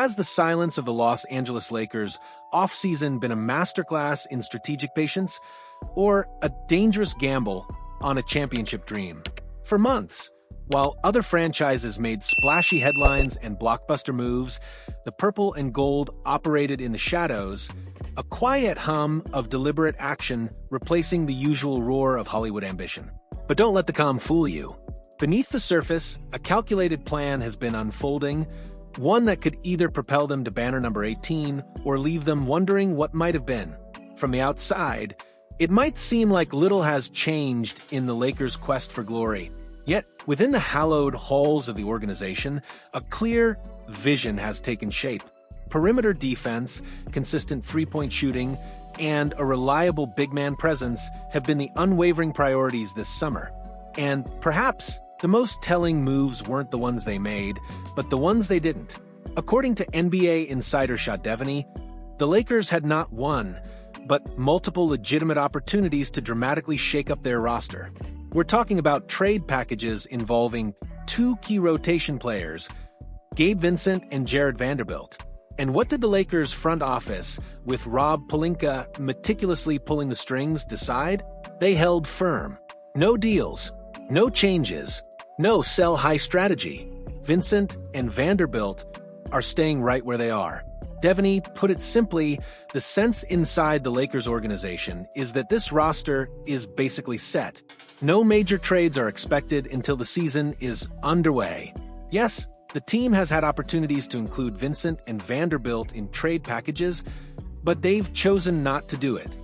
has the silence of the Los Angeles Lakers offseason been a masterclass in strategic patience or a dangerous gamble on a championship dream? For months, while other franchises made splashy headlines and blockbuster moves, the purple and gold operated in the shadows, a quiet hum of deliberate action replacing the usual roar of Hollywood ambition. But don't let the calm fool you. Beneath the surface, a calculated plan has been unfolding, one that could either propel them to banner number 18 or leave them wondering what might have been. From the outside, it might seem like little has changed in the Lakers' quest for glory. Yet, within the hallowed halls of the organization, a clear vision has taken shape. Perimeter defense, consistent three-point shooting, and a reliable big-man presence have been the unwavering priorities this summer. And perhaps the most telling moves weren't the ones they made, but the ones they didn't. According to NBA insider Shot Devaney, the Lakers had not one, but multiple legitimate opportunities to dramatically shake up their roster. We're talking about trade packages involving two key rotation players, Gabe Vincent and Vanderbilt. And what did the Lakers front office, with Rob Pelinka meticulously pulling the strings, decide? They held firm. No deals, no changes, no sell-high strategy. Vincent and Vanderbilt are staying right where they are. Devaney put it simply, the sense inside the Lakers organization is that this roster is basically set. No major trades are expected until the season is underway. Yes, the team has had opportunities to include Vincent and Vanderbilt in trade packages, but they've chosen not to do it.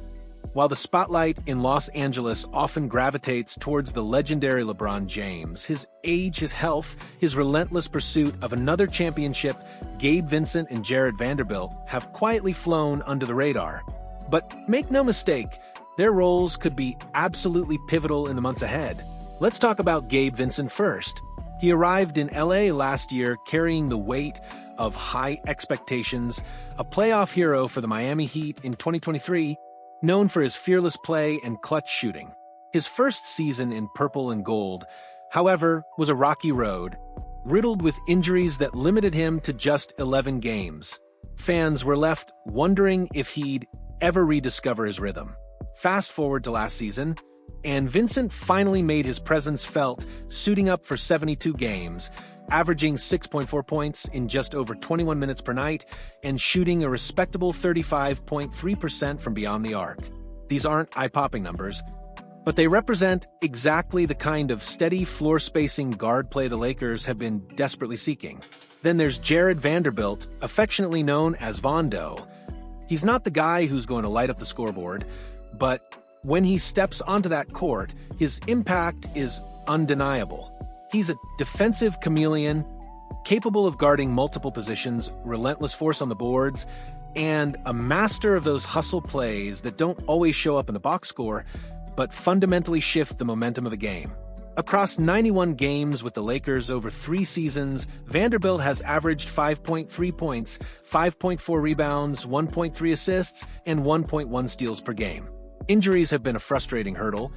While the spotlight in Los Angeles often gravitates towards the legendary LeBron James, his age, his health, his relentless pursuit of another championship, Gabe Vincent and Vanderbilt have quietly flown under the radar. But make no mistake, their roles could be absolutely pivotal in the months ahead. Let's talk about Gabe Vincent first. He arrived in LA last year carrying the weight of high expectations, a playoff hero for the Miami Heat in 2023, known for his fearless play and clutch shooting. His first season in purple and gold, however, was a rocky road, riddled with injuries that limited him to just 11 games. Fans were left wondering if he'd ever rediscover his rhythm. Fast forward to last season, and Vincent finally made his presence felt, suiting up for 72 games, averaging 6.4 points in just over 21 minutes per night, and shooting a respectable 35.3% from beyond the arc. These aren't eye-popping numbers, but they represent exactly the kind of steady floor-spacing guard play the Lakers have been desperately seeking. Then there's Vanderbilt, affectionately known as Vondo. He's not the guy who's going to light up the scoreboard, but when he steps onto that court, his impact is undeniable. He's a defensive chameleon, capable of guarding multiple positions, relentless force on the boards, and a master of those hustle plays that don't always show up in the box score, but fundamentally shift the momentum of the game. Across 91 games with the Lakers over 3 seasons, Vanderbilt has averaged 5.3 points, 5.4 rebounds, 1.3 assists, and 1.1 steals per game. Injuries have been a frustrating hurdle,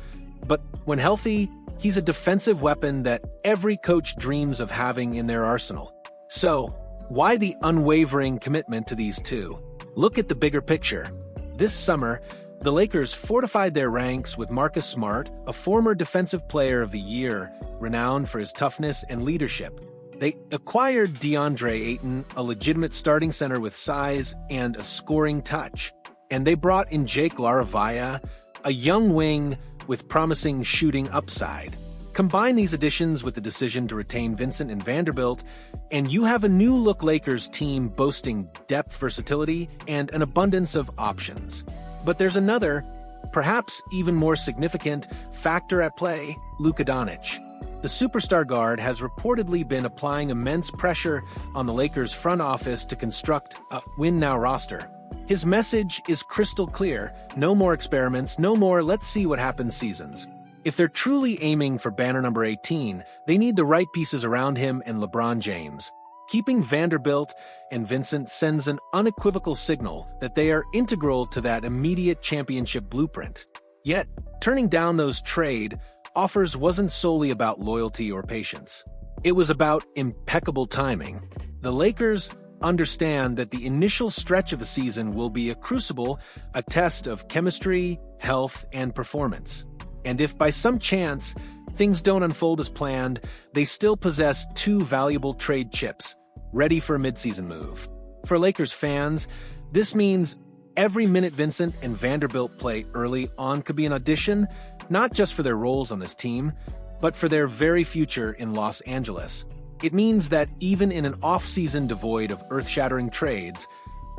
but when healthy, he's a defensive weapon that every coach dreams of having in their arsenal. So, why the unwavering commitment to these two? Look at the bigger picture. This summer, the Lakers fortified their ranks with Marcus Smart, a former Defensive Player of the Year, renowned for his toughness and leadership. They acquired DeAndre Ayton, a legitimate starting center with size and a scoring touch. And they brought in Jake LaRavia, a young wing with promising shooting upside. Combine these additions with the decision to retain Vincent and Vanderbilt, and you have a new-look Lakers team boasting depth, versatility, and an abundance of options. But there's another, perhaps even more significant, factor at play: Luka Doncic. The superstar guard has reportedly been applying immense pressure on the Lakers' front office to construct a win-now roster. His message is crystal clear: no more experiments, no more let's see what happens seasons. If they're truly aiming for banner number 18, they need the right pieces around him and LeBron James. Keeping Vanderbilt and Vincent sends an unequivocal signal that they are integral to that immediate championship blueprint. Yet, turning down those trade offers wasn't solely about loyalty or patience. It was about impeccable timing. The Lakers understand that the initial stretch of the season will be a crucible, a test of chemistry, health, and performance. And if by some chance things don't unfold as planned, they still possess two valuable trade chips, ready for a midseason move. For Lakers fans, this means every minute Vincent and Vanderbilt play early on could be an audition, not just for their roles on this team, but for their very future in Los Angeles. It means that even in an off-season devoid of earth-shattering trades,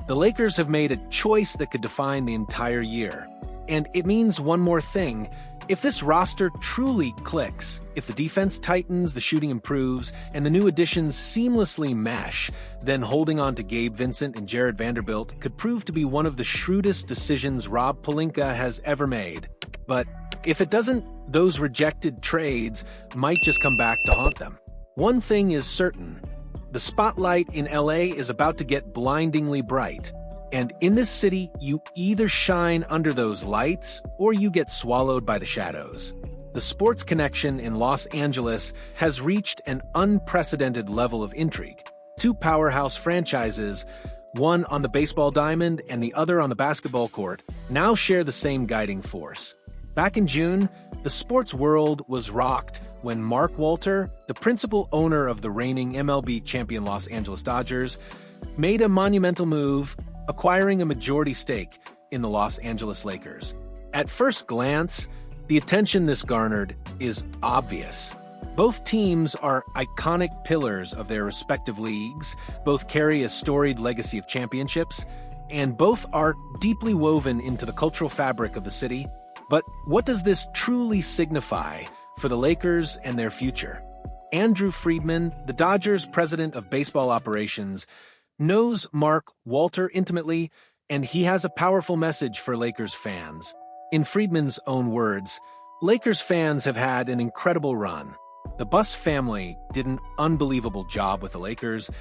the Lakers have made a choice that could define the entire year. And it means one more thing. If this roster truly clicks, if the defense tightens, the shooting improves, and the new additions seamlessly mesh, then holding on to Gabe Vincent and Jared Vanderbilt could prove to be one of the shrewdest decisions Rob Pelinka has ever made. But if it doesn't, those rejected trades might just come back to haunt them. One thing is certain, the spotlight in LA is about to get blindingly bright. And in this city, you either shine under those lights or you get swallowed by the shadows. The sports connection in Los Angeles has reached an unprecedented level of intrigue. Two powerhouse franchises, one on the baseball diamond and the other on the basketball court, now share the same guiding force. Back in June, the sports world was rocked when Mark Walter, the principal owner of the reigning MLB champion Los Angeles Dodgers, made a monumental move, acquiring a majority stake in the Los Angeles Lakers. At first glance, the attention this garnered is obvious. Both teams are iconic pillars of their respective leagues, both carry a storied legacy of championships, and both are deeply woven into the cultural fabric of the city. But what does this truly signify for the Lakers and their future? Andrew Friedman, the Dodgers' president of baseball operations, knows Mark Walter intimately, and he has a powerful message for Lakers fans. In Friedman's own words, Lakers fans have had an incredible run. The Buss family did an unbelievable job with the Lakers,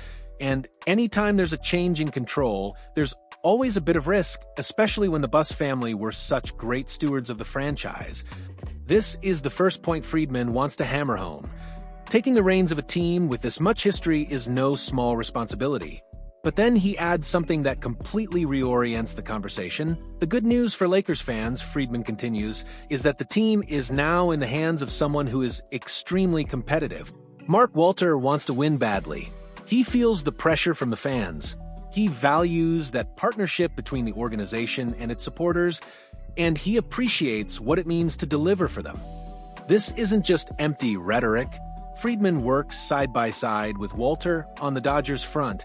and anytime there's a change in control, there's always a bit of risk, especially when the Buss family were such great stewards of the franchise. This is the first point Friedman wants to hammer home. Taking the reins of a team with this much history is no small responsibility. But then he adds something that completely reorients the conversation. The good news for Lakers fans, Friedman continues, is that the team is now in the hands of someone who is extremely competitive. Mark Walter wants to win badly. He feels the pressure from the fans. He values that partnership between the organization and its supporters, and he appreciates what it means to deliver for them. This isn't just empty rhetoric. Friedman works side by side with Walter on the Dodgers front,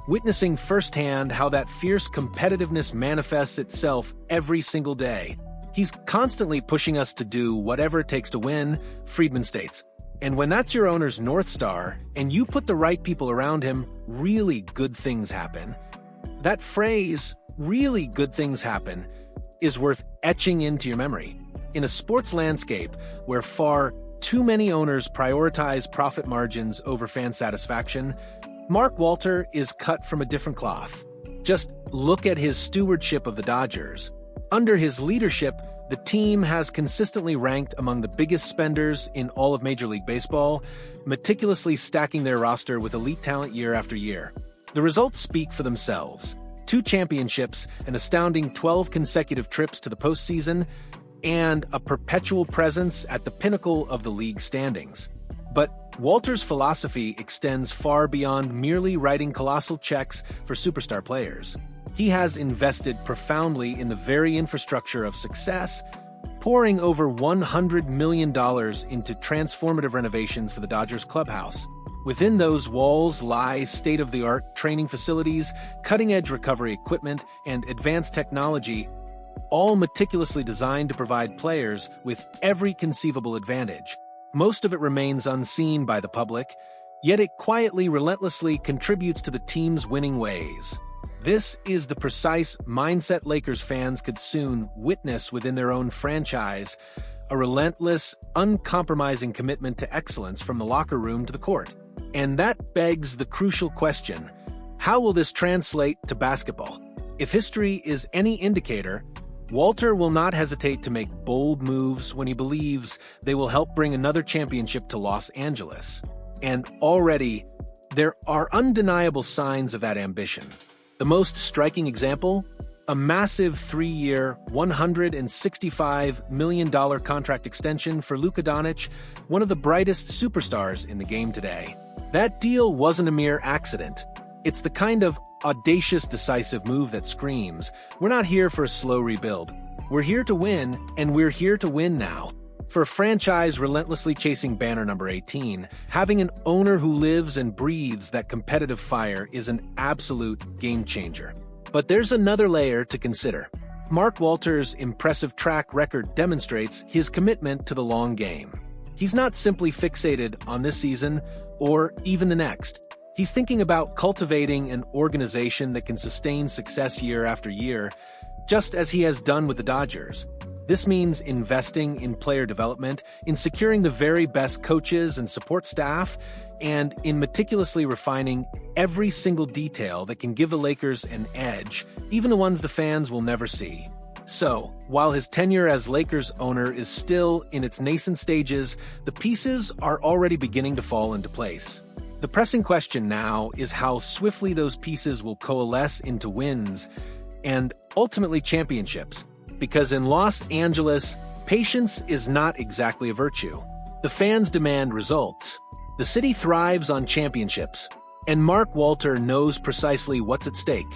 witnessing firsthand how that fierce competitiveness manifests itself every single day. He's constantly pushing us to do whatever it takes to win, Friedman states. And when that's your owner's North Star, and you put the right people around him, really good things happen. That phrase, really good things happen, is worth etching into your memory. In a sports landscape where far too many owners prioritize profit margins over fan satisfaction, Mark Walter is cut from a different cloth. Just look at his stewardship of the Dodgers. Under his leadership, the team has consistently ranked among the biggest spenders in all of Major League Baseball, meticulously stacking their roster with elite talent year after year. The results speak for themselves. 2 championships, an astounding 12 consecutive trips to the postseason, and a perpetual presence at the pinnacle of the league standings. But Walter's philosophy extends far beyond merely writing colossal checks for superstar players. He has invested profoundly in the very infrastructure of success, pouring over $100 million into transformative renovations for the Dodgers clubhouse. Within those walls lie state-of-the-art training facilities, cutting-edge recovery equipment, and advanced technology, all meticulously designed to provide players with every conceivable advantage. Most of it remains unseen by the public, yet it quietly, relentlessly contributes to the team's winning ways. This is the precise mindset Lakers fans could soon witness within their own franchise, a relentless, uncompromising commitment to excellence from the locker room to the court. And that begs the crucial question, how will this translate to basketball? If history is any indicator, Walter will not hesitate to make bold moves when he believes they will help bring another championship to Los Angeles. And already, there are undeniable signs of that ambition. The most striking example? A massive 3-year, $165 million contract extension for Luka Doncic, one of the brightest superstars in the game today. That deal wasn't a mere accident. It's the kind of audacious, decisive move that screams, we're not here for a slow rebuild. We're here to win, and we're here to win now. For a franchise relentlessly chasing banner number 18, having an owner who lives and breathes that competitive fire is an absolute game changer. But there's another layer to consider. Mark Walter's impressive track record demonstrates his commitment to the long game. He's not simply fixated on this season or even the next. He's thinking about cultivating an organization that can sustain success year after year, just as he has done with the Dodgers. This means investing in player development, in securing the very best coaches and support staff, and in meticulously refining every single detail that can give the Lakers an edge, even the ones the fans will never see. So, while his tenure as Lakers owner is still in its nascent stages, the pieces are already beginning to fall into place. The pressing question now is how swiftly those pieces will coalesce into wins and ultimately championships. Because in Los Angeles, patience is not exactly a virtue. The fans demand results. The city thrives on championships, and Mark Walter knows precisely what's at stake.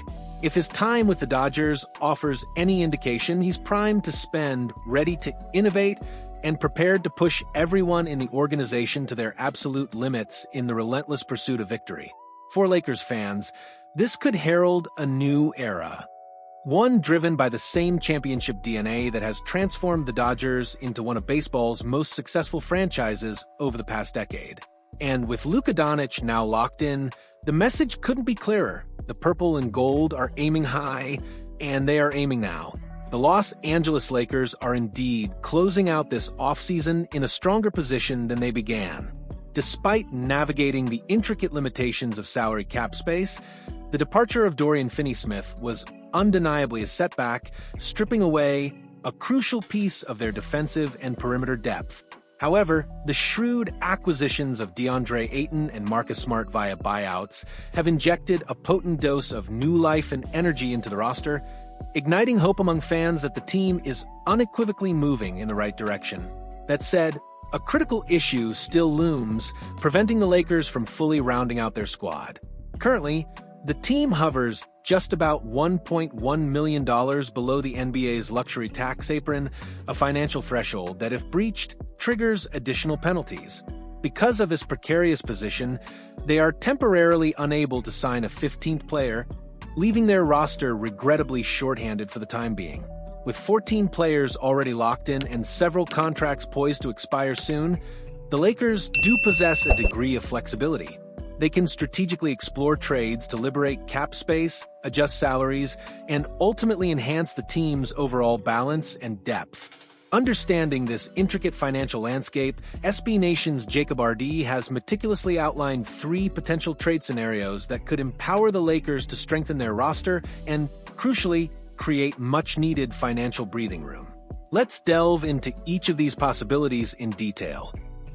If his time with the Dodgers offers any indication, he's primed to spend, ready to innovate, and prepared to push everyone in the organization to their absolute limits in the relentless pursuit of victory. For Lakers fans, this could herald a new era. One driven by the same championship DNA that has transformed the Dodgers into one of baseball's most successful franchises over the past decade. And with Luka Doncic now locked in, the message couldn't be clearer. The purple and gold are aiming high, and they are aiming now. The Los Angeles Lakers are indeed closing out this offseason in a stronger position than they began. Despite navigating the intricate limitations of salary cap space, the departure of Dorian Finney-Smith was undeniably a setback, stripping away a crucial piece of their defensive and perimeter depth. However, the shrewd acquisitions of DeAndre Ayton and Marcus Smart via buyouts have injected a potent dose of new life and energy into the roster, igniting hope among fans that the team is unequivocally moving in the right direction. That said, a critical issue still looms, preventing the Lakers from fully rounding out their squad. Currently, the team hovers just about $1.1 million below the NBA's luxury tax apron, a financial threshold that, if breached, triggers additional penalties. Because of this precarious position, they are temporarily unable to sign a 15th player, leaving their roster regrettably shorthanded for the time being. With 14 players already locked in and several contracts poised to expire soon, the Lakers do possess a degree of flexibility. They can strategically explore trades to liberate cap space, adjust salaries, and ultimately enhance the team's overall balance and depth. Understanding this intricate financial landscape, SB Nation's Jacob RD has meticulously outlined 3 potential trade scenarios that could empower the Lakers to strengthen their roster and, crucially, create much-needed financial breathing room. Let's delve into each of these possibilities in detail.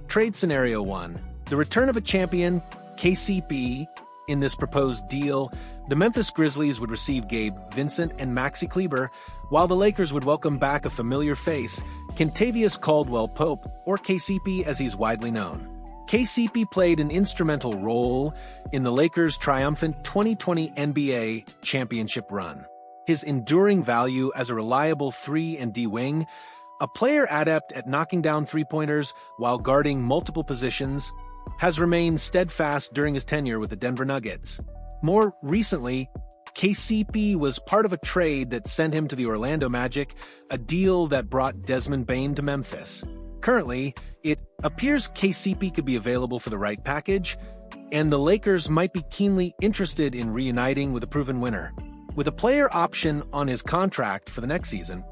Trade Scenario 1. The return of a champion, KCP. In this proposed deal, the Memphis Grizzlies would receive Gabe, Vincent, and Maxi Kleber, while the Lakers would welcome back a familiar face, Kentavious Caldwell-Pope, or KCP as he's widely known. KCP played an instrumental role in the Lakers' triumphant 2020 NBA championship run. His enduring value as a reliable 3-and-D wing, a player adept at knocking down three-pointers while guarding multiple positions, has remained steadfast during his tenure with the Denver Nuggets. More recently, KCP was part of a trade that sent him to the Orlando Magic, a deal that brought Desmond Bane to Memphis. Currently, it appears KCP could be available for the right package, and the Lakers might be keenly interested in reuniting with a proven winner. With a player option on his contract for the next season,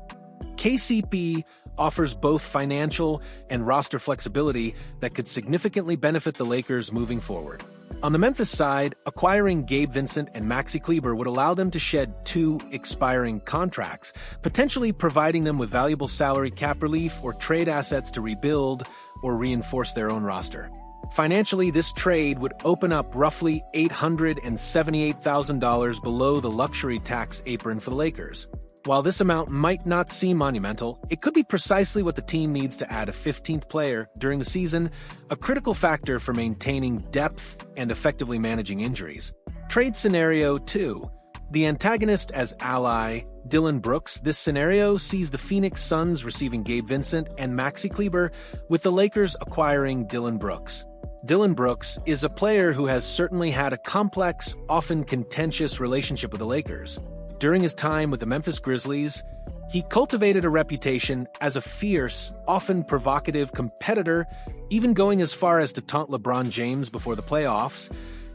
KCP offers both financial and roster flexibility that could significantly benefit the Lakers moving forward. On the Memphis side, acquiring Gabe Vincent and Maxi Kleber would allow them to shed 2 expiring contracts, potentially providing them with valuable salary cap relief or trade assets to rebuild or reinforce their own roster. Financially, this trade would open up roughly $878,000 below the luxury tax apron for the Lakers. While this amount might not seem monumental, it could be precisely what the team needs to add a 15th player during the season, a critical factor for maintaining depth and effectively managing injuries. Trade Scenario 2. The antagonist as ally, Dillon Brooks. This scenario sees the Phoenix Suns receiving Gabe Vincent and Maxi Kleber, with the Lakers acquiring Dillon Brooks. Dillon Brooks is a player who has certainly had a complex, often contentious relationship with the Lakers. During his time with the Memphis Grizzlies, he cultivated a reputation as a fierce, often provocative competitor, even going as far as to taunt LeBron James before the playoffs,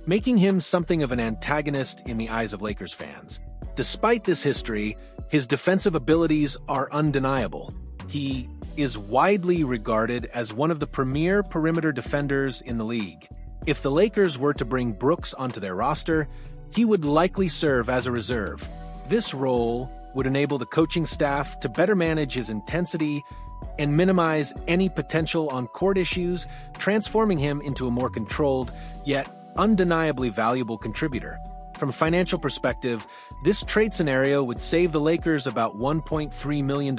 making him something of an antagonist in the eyes of Lakers fans. Despite this history, his defensive abilities are undeniable. He is widely regarded as one of the premier perimeter defenders in the league. If the Lakers were to bring Brooks onto their roster, he would likely serve as a reserve. This role would enable the coaching staff to better manage his intensity and minimize any potential on-court issues, transforming him into a more controlled, yet undeniably valuable contributor. From a financial perspective, this trade scenario would save the Lakers about $1.3 million,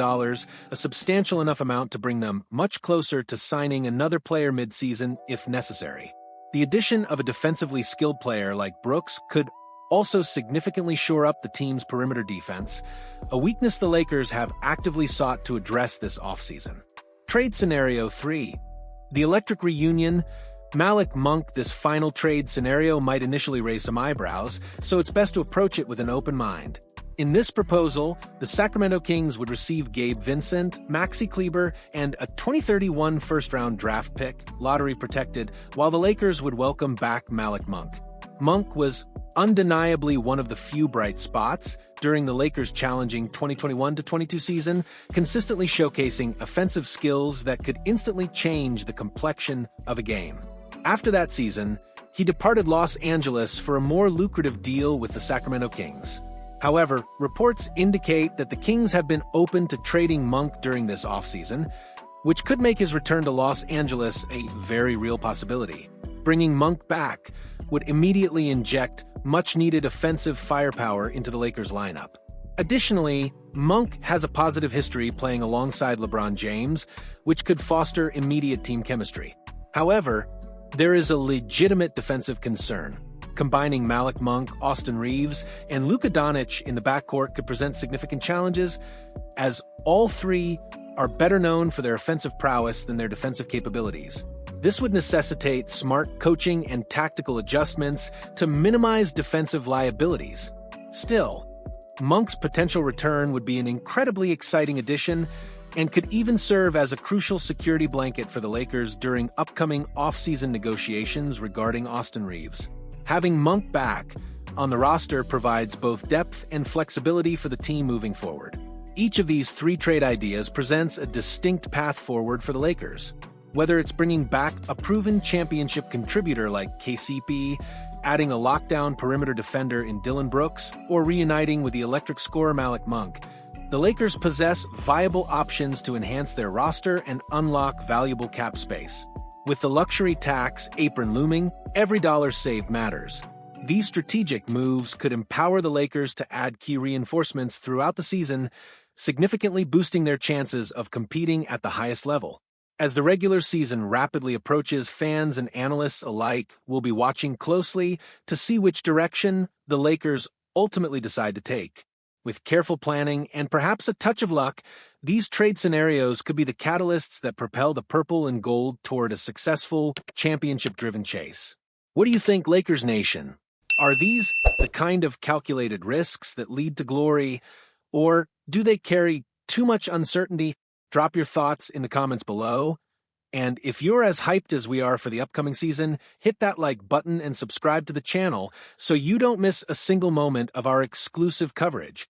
a substantial enough amount to bring them much closer to signing another player mid-season if necessary. The addition of a defensively skilled player like Brooks could also significantly shore up the team's perimeter defense, a weakness the Lakers have actively sought to address this offseason. Trade Scenario 3. The Electric Reunion. Malik Monk. This final trade scenario might initially raise some eyebrows, so it's best to approach it with an open mind. In this proposal, the Sacramento Kings would receive Gabe Vincent, Maxi Kleber, and a 2031 first-round draft pick, lottery protected, while the Lakers would welcome back Malik Monk. Monk was undeniably one of the few bright spots during the Lakers' challenging 2021-22 season, consistently showcasing offensive skills that could instantly change the complexion of a game. After that season, he departed Los Angeles for a more lucrative deal with the Sacramento Kings. However, reports indicate that the Kings have been open to trading Monk during this offseason, which could make his return to Los Angeles a very real possibility. Bringing Monk back would immediately inject much-needed offensive firepower into the Lakers lineup. Additionally, Monk has a positive history playing alongside LeBron James, which could foster immediate team chemistry. However, there is a legitimate defensive concern. Combining Malik Monk, Austin Reeves, and Luka Doncic in the backcourt could present significant challenges, as all three are better known for their offensive prowess than their defensive capabilities. This would necessitate smart coaching and tactical adjustments to minimize defensive liabilities. Still, Monk's potential return would be an incredibly exciting addition and could even serve as a crucial security blanket for the Lakers during upcoming off-season negotiations regarding Austin Reeves. Having Monk back on the roster provides both depth and flexibility for the team moving forward. Each of these three trade ideas presents a distinct path forward for the Lakers. Whether it's bringing back a proven championship contributor like KCP, adding a lockdown perimeter defender in Dillon Brooks, or reuniting with the electric scorer Malik Monk, the Lakers possess viable options to enhance their roster and unlock valuable cap space. With the luxury tax apron looming, every dollar saved matters. These strategic moves could empower the Lakers to add key reinforcements throughout the season, significantly boosting their chances of competing at the highest level. As the regular season rapidly approaches, fans and analysts alike will be watching closely to see which direction the Lakers ultimately decide to take. With careful planning and perhaps a touch of luck, these trade scenarios could be the catalysts that propel the purple and gold toward a successful, championship-driven chase. What do you think, Lakers Nation? Are these the kind of calculated risks that lead to glory, or do they carry too much uncertainty? Drop your thoughts in the comments below. And if you're as hyped as we are for the upcoming season, hit that like button and subscribe to the channel so you don't miss a single moment of our exclusive coverage.